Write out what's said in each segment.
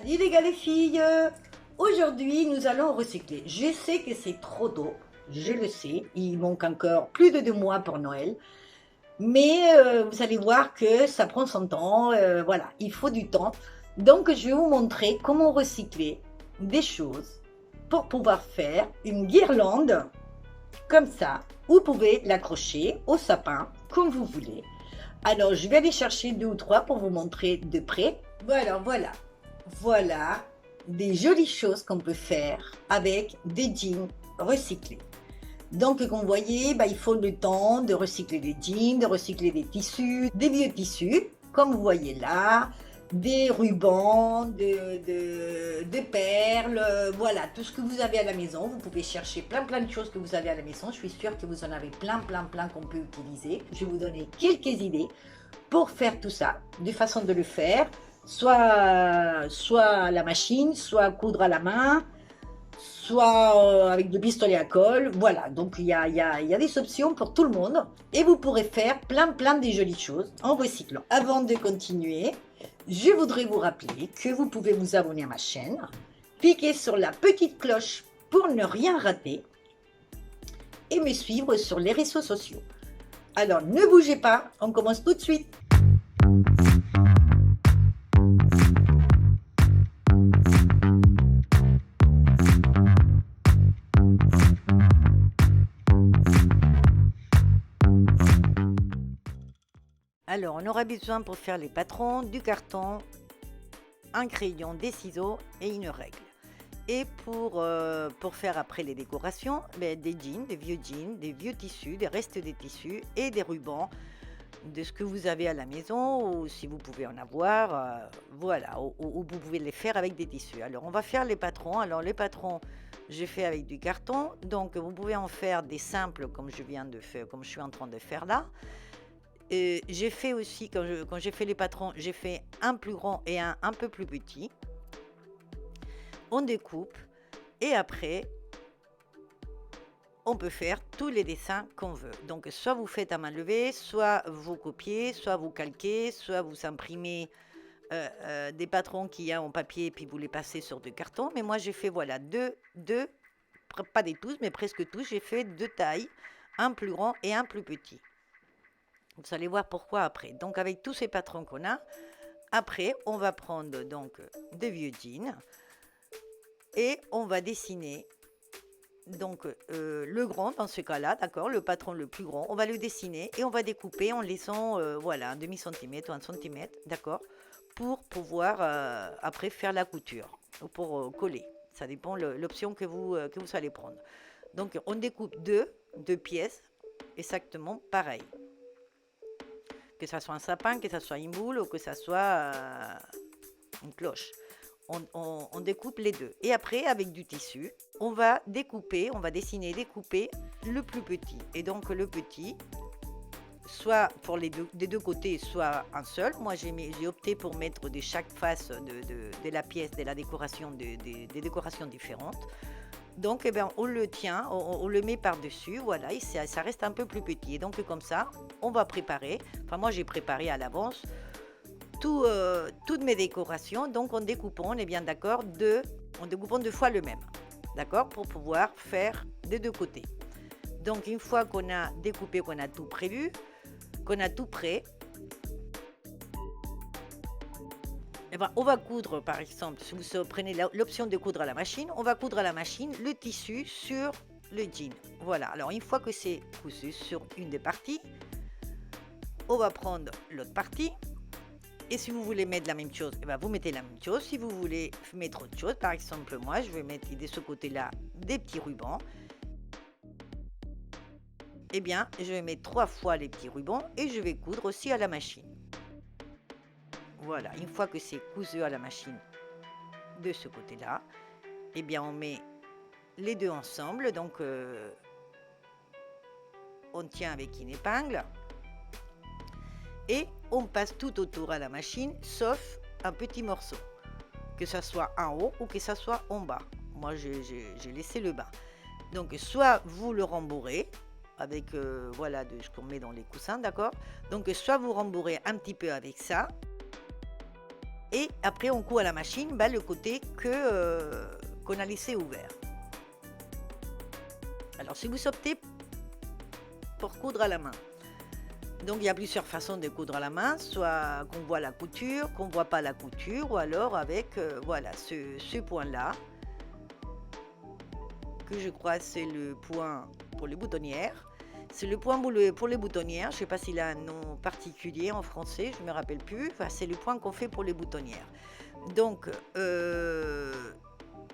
Salut les gars, les filles. Aujourd'hui, nous allons recycler. Je sais que c'est trop tôt, je le sais. Il manque encore plus de 2 mois pour Noël. Mais vous allez voir que ça prend son temps. Voilà, il faut du temps. Donc, je vais vous montrer comment recycler des choses pour pouvoir faire une guirlande comme ça. Vous pouvez l'accrocher au sapin comme vous voulez. Alors, je vais aller chercher 2 ou 3 pour vous montrer de près. Voilà. Voilà des jolies choses qu'on peut faire avec des jeans recyclés. Donc, comme vous voyez, il faut le temps de recycler les jeans, de recycler des tissus, des vieux tissus, comme vous voyez là, des rubans, de perles, voilà, tout ce que vous avez à la maison. Vous pouvez chercher plein de choses que vous avez à la maison. Je suis sûre que vous en avez plein qu'on peut utiliser. Je vais vous donner quelques idées pour faire tout ça, de façon de le faire, soit à la machine, soit coudre à la main, soit avec de pistolet à colle. Voilà, donc il y a des options pour tout le monde. Et vous pourrez faire plein de jolies choses en recyclant. Avant de continuer, je voudrais vous rappeler que vous pouvez vous abonner à ma chaîne, cliquer sur la petite cloche pour ne rien rater et me suivre sur les réseaux sociaux. Alors ne bougez pas, on commence tout de suite. Alors, on aura besoin pour faire les patrons du carton, un crayon, des ciseaux et une règle. Et pour faire après les décorations, des jeans, des vieux tissus, des restes des tissus et des rubans de ce que vous avez à la maison ou si vous pouvez en avoir, voilà, ou vous pouvez les faire avec des tissus. Alors, on va faire les patrons. Alors, les patrons, j'ai fait avec du carton. Donc, vous pouvez en faire des simples comme je viens de faire, comme je suis en train de faire là. J'ai fait aussi, quand j'ai fait les patrons, j'ai fait un plus grand et un peu plus petit. On découpe et après, on peut faire tous les dessins qu'on veut. Donc, soit vous faites à main levée, soit vous copiez, soit vous calquez, soit vous imprimez des patrons qu'il y a en papier et puis vous les passez sur du carton. Mais moi, j'ai fait, voilà, pas des tous, mais presque tous. J'ai fait 2 tailles, un plus grand et un plus petit. Vous allez voir pourquoi après. Donc, avec tous ces patrons qu'on a, après, on va prendre donc des vieux jeans et on va dessiner donc le grand dans ce cas-là, d'accord, le patron le plus grand. On va le dessiner et on va découper en laissant voilà, un demi-centimètre ou 1 centimètre, d'accord, pour pouvoir après faire la couture ou pour coller. Ça dépend l'option que vous allez prendre. Donc, on découpe deux pièces exactement pareilles. Que ça soit un sapin, que ça soit une boule ou que ça soit une cloche. On découpe les deux. Et après, avec du tissu, on va découper, on va dessiner, découper le plus petit. Et donc, le petit, soit pour des deux côtés, soit un seul. Moi, j'ai opté pour mettre de chaque face de la pièce, de la décoration, des décorations différentes. Donc, on le tient, on le met par-dessus, voilà, et ça reste un peu plus petit. Et donc, comme ça, on va préparer, enfin moi j'ai préparé à l'avance toutes mes décorations. Donc, en découpant, on est bien d'accord, en découpant 2 fois le même, d'accord, pour pouvoir faire des deux côtés. Donc, une fois qu'on a découpé, qu'on a tout prévu, qu'on a tout prêt, on va coudre, par exemple, si vous prenez l'option de coudre à la machine, on va coudre à la machine le tissu sur le jean. Voilà, alors une fois que c'est cousu sur une des parties, on va prendre l'autre partie. Et si vous voulez mettre la même chose, vous mettez la même chose. Si vous voulez mettre autre chose, par exemple, moi, je vais mettre de ce côté-là des petits rubans. Je vais mettre 3 fois les petits rubans et je vais coudre aussi à la machine. Voilà, une fois que c'est cousu à la machine de ce côté-là, on met les deux ensemble. Donc, on tient avec une épingle et on passe tout autour à la machine, sauf un petit morceau, que ça soit en haut ou que ça soit en bas. Moi, j'ai laissé le bas. Donc, soit vous le rembourrez avec voilà, de ce qu'on met dans les coussins, d'accord. Donc, soit vous rembourrez un petit peu avec ça. Et après, on coud à la machine le côté qu'on a laissé ouvert. Alors, si vous optez pour coudre à la main, donc il y a plusieurs façons de coudre à la main, soit qu'on voit la couture, qu'on ne voit pas la couture, ou alors avec voilà, ce point-là, que je crois c'est le point pour les boutonnières. C'est le point pour les boutonnières, je ne sais pas s'il a un nom particulier en français, je ne me rappelle plus, enfin, c'est le point qu'on fait pour les boutonnières. Donc,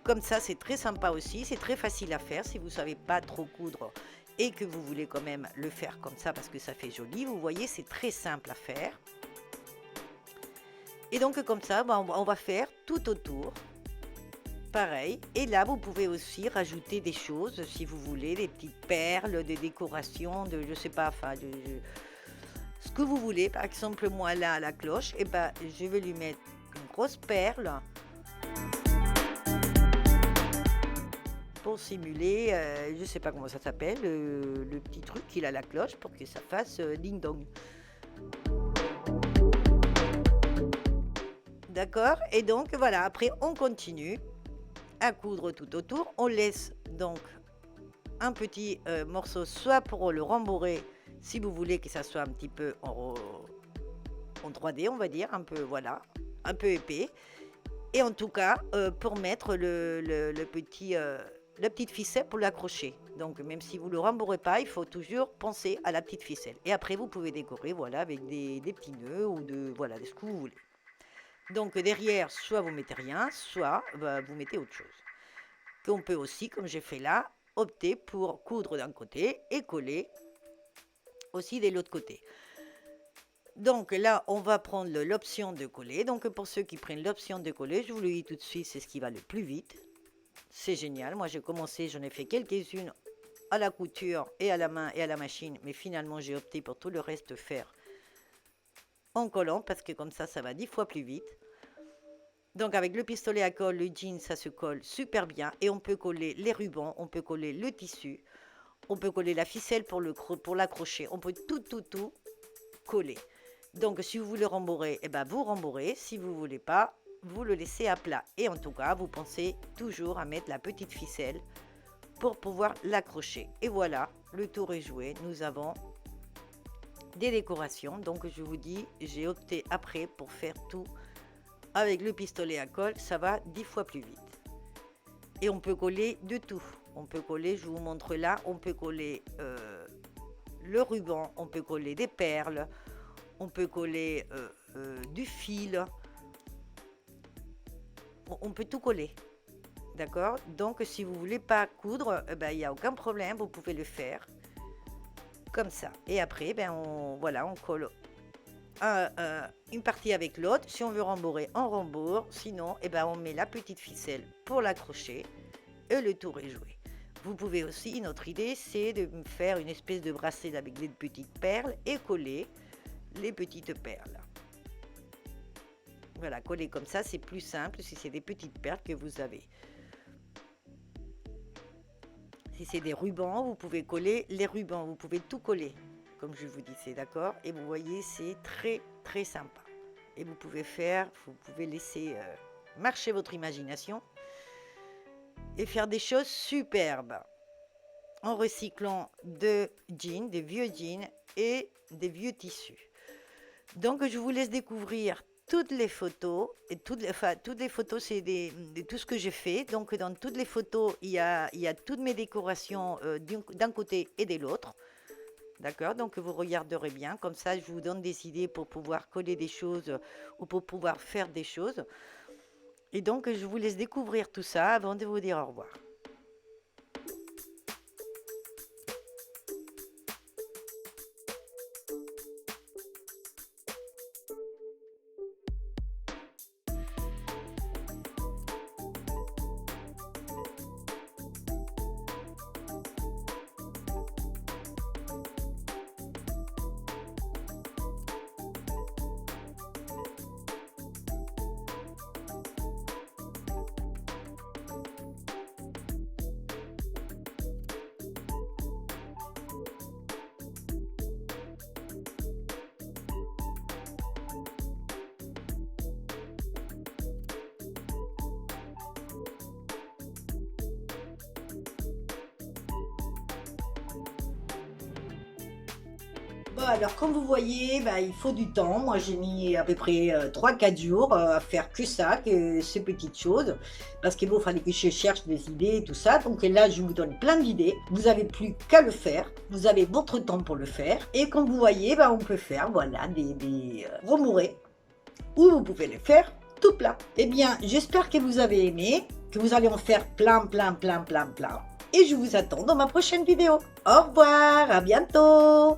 comme ça, c'est très sympa aussi, c'est très facile à faire si vous ne savez pas trop coudre et que vous voulez quand même le faire comme ça parce que ça fait joli. Vous voyez, c'est très simple à faire. Et donc comme ça, on va faire tout autour. Pareil. Et là, vous pouvez aussi rajouter des choses si vous voulez, des petites perles, des décorations, de je sais pas, enfin, ce que vous voulez. Par exemple, moi là, à la cloche, et ben, je vais lui mettre une grosse perle pour simuler, je sais pas comment ça s'appelle, le petit truc qu'il a à la cloche pour que ça fasse ding dong. D'accord. Et donc voilà, après on continue à coudre tout autour. On laisse donc un petit morceau soit pour le rembourrer si vous voulez que ça soit un petit peu en 3D, on va dire, un peu voilà, un peu épais. Et en tout cas, pour mettre le petit, la petite ficelle pour l'accrocher. Donc même si vous ne le rembourrez pas, il faut toujours penser à la petite ficelle. Et après, vous pouvez décorer voilà, avec des petits nœuds ou voilà, ce que vous voulez. Donc derrière, soit vous mettez rien, soit vous mettez autre chose. Qu'on peut aussi, comme j'ai fait là, opter pour coudre d'un côté et coller aussi de l'autre côté. Donc là, on va prendre l'option de coller. Donc pour ceux qui prennent l'option de coller, je vous le dis tout de suite, c'est ce qui va le plus vite. C'est génial. Moi, j'ai commencé, j'en ai fait quelques-unes à la couture et à la main et à la machine. Mais finalement, j'ai opté pour tout le reste faire en collant parce que comme ça va 10 fois plus vite. Donc avec le pistolet à colle, le jean, ça se colle super bien. Et on peut coller les rubans, on peut coller le tissu, on peut coller la ficelle pour l'accrocher. On peut tout coller. Donc si vous voulez rembourrer, eh ben, vous rembourrez. Si vous ne voulez pas, vous le laissez à plat. Et en tout cas, vous pensez toujours à mettre la petite ficelle pour pouvoir l'accrocher. Et voilà, le tour est joué. Nous avons des décorations. Donc je vous dis, j'ai opté après pour faire tout avec le pistolet à colle. Ça va 10 fois plus vite. Et on peut coller de tout. On peut coller, je vous montre là, on peut coller le ruban, on peut coller des perles, on peut coller du fil, on peut tout coller, d'accord? Donc si vous voulez pas coudre, il n'y a aucun problème, vous pouvez le faire comme ça. Et après, voilà, on colle une partie avec l'autre. Si on veut rembourrer, on rembourre. Sinon, on met la petite ficelle pour l'accrocher et le tour est joué. Vous pouvez aussi, une autre idée, c'est de faire une espèce de bracelet avec des petites perles et coller les petites perles. Voilà, coller comme ça, c'est plus simple si c'est des petites perles que vous avez. Si c'est des rubans, vous pouvez coller les rubans, vous pouvez tout coller, comme je vous disais, d'accord? Et vous voyez, c'est très sympa. Et vous pouvez laisser marcher votre imagination et faire des choses superbes en recyclant des vieux jeans et des vieux tissus. Donc je vous laisse découvrir toutes les photos, et toutes les photos, c'est de tout ce que j'ai fait. Donc dans toutes les photos, il y a toutes mes décorations d'un côté et de l'autre. D'accord? Donc vous regarderez bien, comme ça je vous donne des idées pour pouvoir coller des choses ou pour pouvoir faire des choses. Et donc je vous laisse découvrir tout ça avant de vous dire au revoir. Bon, alors comme vous voyez, bah, il faut du temps. Moi j'ai mis à peu près 3-4 jours à faire que ça, que ces petites choses. Parce qu'il fallait que je cherche des idées et tout ça. Donc là je vous donne plein d'idées. Vous n'avez plus qu'à le faire. Vous avez votre temps pour le faire. Et comme vous voyez, bah, on peut faire voilà, des remourés. Ou vous pouvez les faire tout plat. Eh bien j'espère que vous avez aimé. Que vous allez en faire plein. Et je vous attends dans ma prochaine vidéo. Au revoir, à bientôt.